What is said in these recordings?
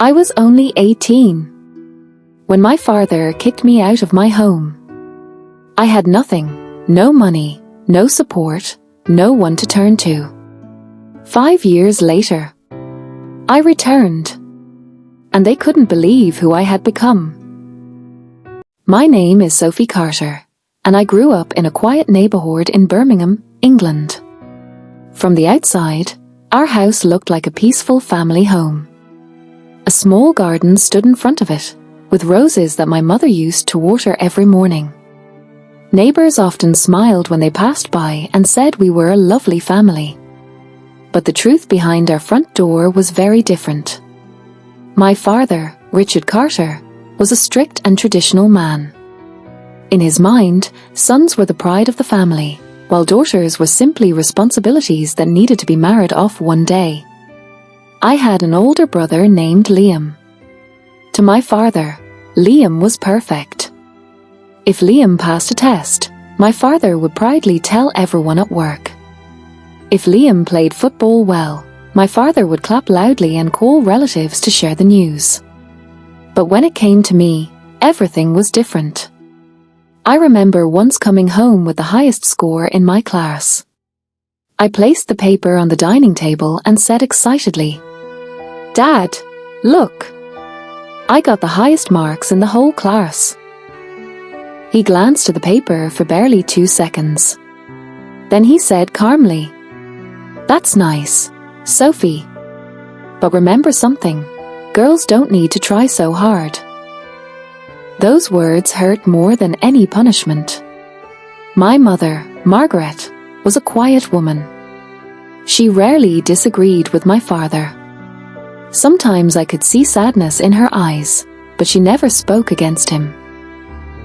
I was only 18 when my father kicked me out of my home. I had nothing, no money, no support, no one to turn to. 5 years later, I returned, and they couldn't believe who I had become. My name is Sophie Carter, and I grew up in a quiet neighborhood in Birmingham, England. From the outside, our house looked like a peaceful family home. A small garden stood in front of it, with roses that my mother used to water every morning. Neighbors often smiled when they passed by and said we were a lovely family. But the truth behind our front door was very different. My father, Richard Carter, was a strict and traditional man. In his mind, sons were the pride of the family, while daughters were simply responsibilities that needed to be married off one day. I had an older brother named Liam. To my father, Liam was perfect. If Liam passed a test, my father would proudly tell everyone at work. If Liam played football well, my father would clap loudly and call relatives to share the news. But when it came to me, everything was different. I remember once coming home with the highest score in my class. I placed the paper on the dining table and said excitedly, "Dad, look! I got the highest marks in the whole class." He glanced at the paper for barely 2 seconds. Then he said calmly, "That's nice, Sophie. But remember something, girls don't need to try so hard." Those words hurt more than any punishment. My mother, Margaret, was a quiet woman. She rarely disagreed with my father. Sometimes I could see sadness in her eyes, but she never spoke against him.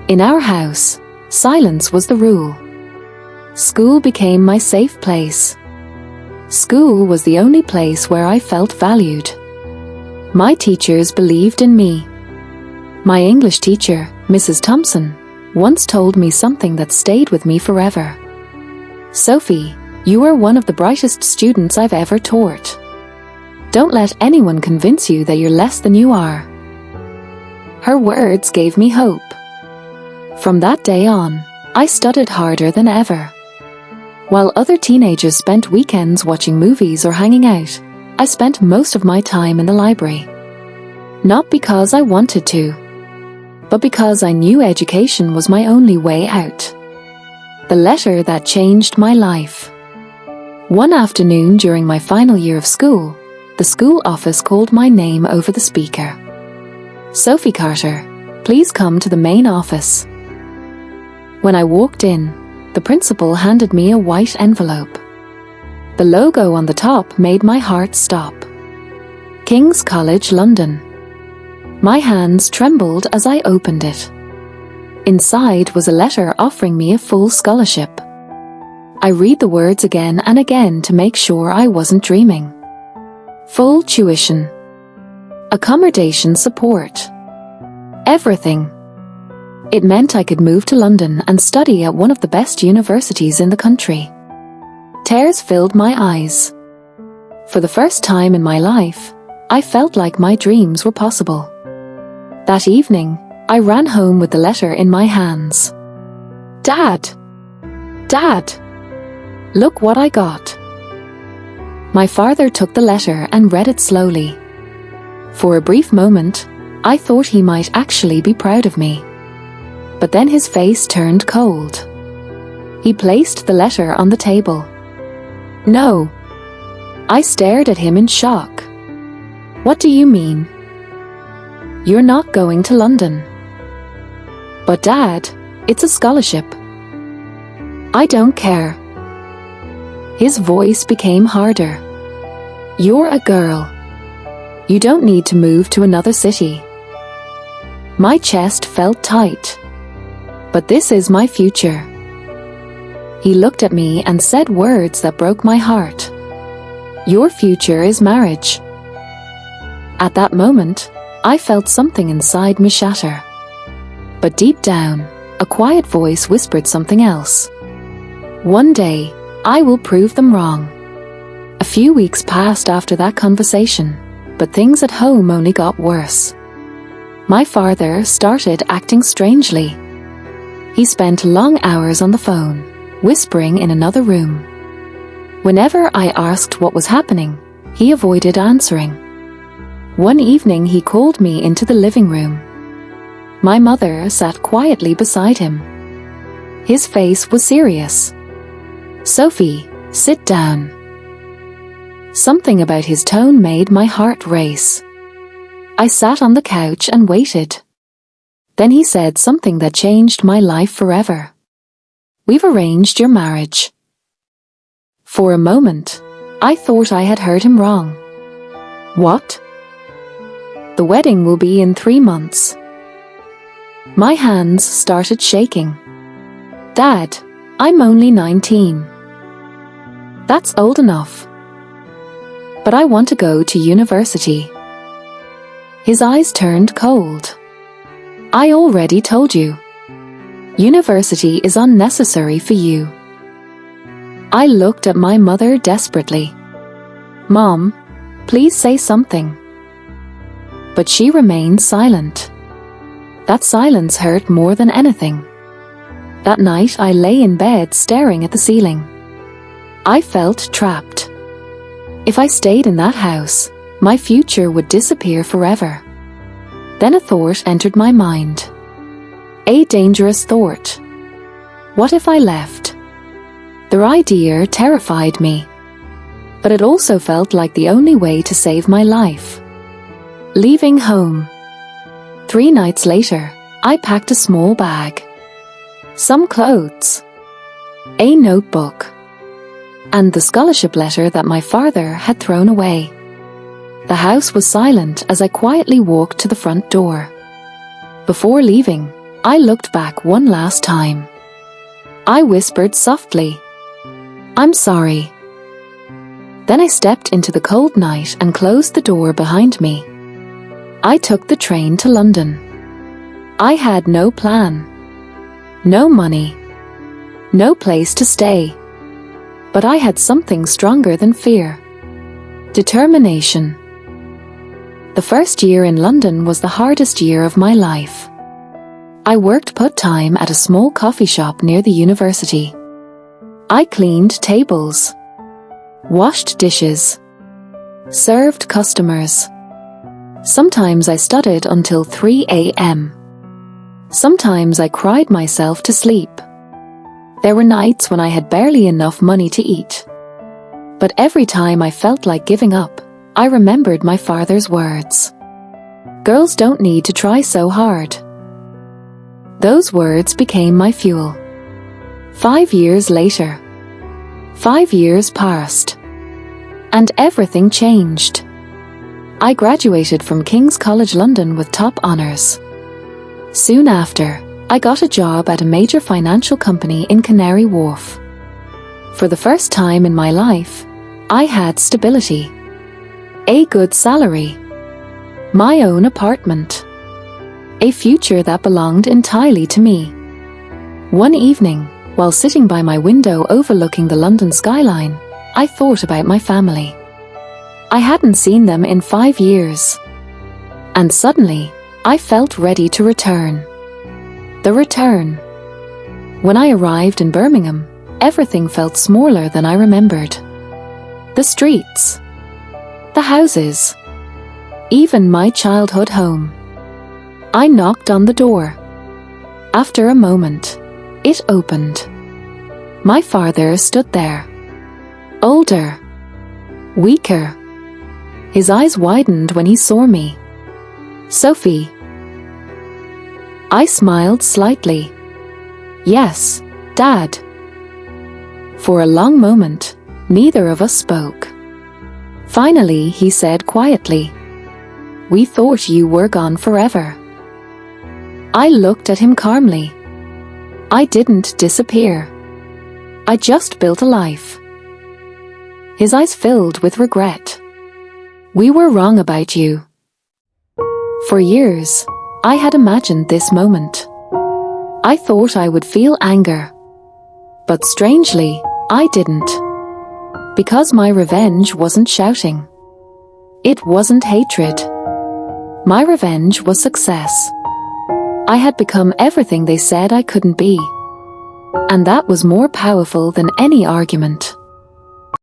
In our house, silence was the rule. School became my safe place. School was the only place where I felt valued. My teachers believed in me. My English teacher, Mrs. Thompson, once told me something that stayed with me forever. "Sophie, you are one of the brightest students I've ever taught. Don't let anyone convince you that you're less than you are." Her words gave me hope. From that day on, I studied harder than ever. While other teenagers spent weekends watching movies or hanging out, I spent most of my time in the library. Not because I wanted to, but because I knew education was my only way out. The letter that changed my life. One afternoon during my final year of school, the school office called my name over the speaker. "Sophie Carter, please come to the main office." When I walked in, the principal handed me a white envelope. The logo on the top made my heart stop. King's College London. My hands trembled as I opened it. Inside was a letter offering me a full scholarship. I read the words again and again to make sure I wasn't dreaming. Full tuition. Accommodation support. Everything. It meant I could move to London and study at one of the best universities in the country. Tears filled my eyes. For the first time in my life, I felt like my dreams were possible. That evening, I ran home with the letter in my hands. "Dad! Dad! Look what I got." My father took the letter and read it slowly. For a brief moment, I thought he might actually be proud of me. But then his face turned cold. He placed the letter on the table. "No." I stared at him in shock. "What do you mean? You're not going to London." "But Dad, it's a scholarship." "I don't care." His voice became harder. "You're a girl. You don't need to move to another city." My chest felt tight. "But this is my future." He looked at me and said words that broke my heart. "Your future is marriage." At that moment, I felt something inside me shatter. But deep down, a quiet voice whispered something else. "One day, I will prove them wrong." A few weeks passed after that conversation, But things at home only got worse. My father started acting strangely. He spent long hours on the phone, whispering in another room. Whenever I asked what was happening, he avoided answering. One evening he called me into the living room. My mother sat quietly beside him. His face was serious. "Sophie, sit down." Something about his tone made my heart race. I sat on the couch and waited. Then he said something that changed my life forever. "We've arranged your marriage." For a moment, I thought I had heard him wrong. "What?" "The wedding will be in 3 months." My hands started shaking. "Dad, I'm only 19. That's old enough. But I want to go to university." His eyes turned cold. "I already told you. University is unnecessary for you." I looked at my mother desperately. "Mom, please say something." But she remained silent. That silence hurt more than anything. That night I lay in bed staring at the ceiling. I felt trapped. If I stayed in that house, my future would disappear forever. Then a thought entered my mind. A dangerous thought. What if I left? The idea terrified me. But it also felt like the only way to save my life. Leaving home. 3 nights later, I packed a small bag. Some clothes. A notebook. And the scholarship letter that my father had thrown away. The house was silent as I quietly walked to the front door. Before leaving, I looked back one last time. I whispered softly, "I'm sorry." Then I stepped into the cold night and closed the door behind me. I took the train to London. I had no plan. No money. No place to stay. But I had something stronger than fear. Determination. The first year in London was the hardest year of my life. I worked part-time at a small coffee shop near the university. I cleaned tables, washed dishes, served customers. Sometimes I studied until 3 a.m. Sometimes I cried myself to sleep. There were nights when I had barely enough money to eat. But every time I felt like giving up, I remembered my father's words. "Girls don't need to try so hard." Those words became my fuel. 5 years later. 5 years passed. And everything changed. I graduated from King's College London with top honours. Soon after, I got a job at a major financial company in Canary Wharf. For the first time in my life, I had stability. A good salary. My own apartment. A future that belonged entirely to me. One evening, while sitting by my window overlooking the London skyline, I thought about my family. I hadn't seen them in 5 years. And suddenly, I felt ready to return. The return. When I arrived in Birmingham, everything felt smaller than I remembered. The streets. The houses. Even my childhood home. I knocked on the door. After a moment, it opened. My father stood there. Older. Weaker. His eyes widened when he saw me. "Sophie." I smiled slightly. "Yes, Dad." For a long moment, neither of us spoke. Finally, he said quietly, "We thought you were gone forever." I looked at him calmly. I didn't disappear. I just built a life. His eyes filled with regret. "We were wrong about you." For years, I had imagined this moment. I thought I would feel anger. But strangely, I didn't. Because my revenge wasn't shouting. It wasn't hatred. My revenge was success. I had become everything they said I couldn't be. And that was more powerful than any argument.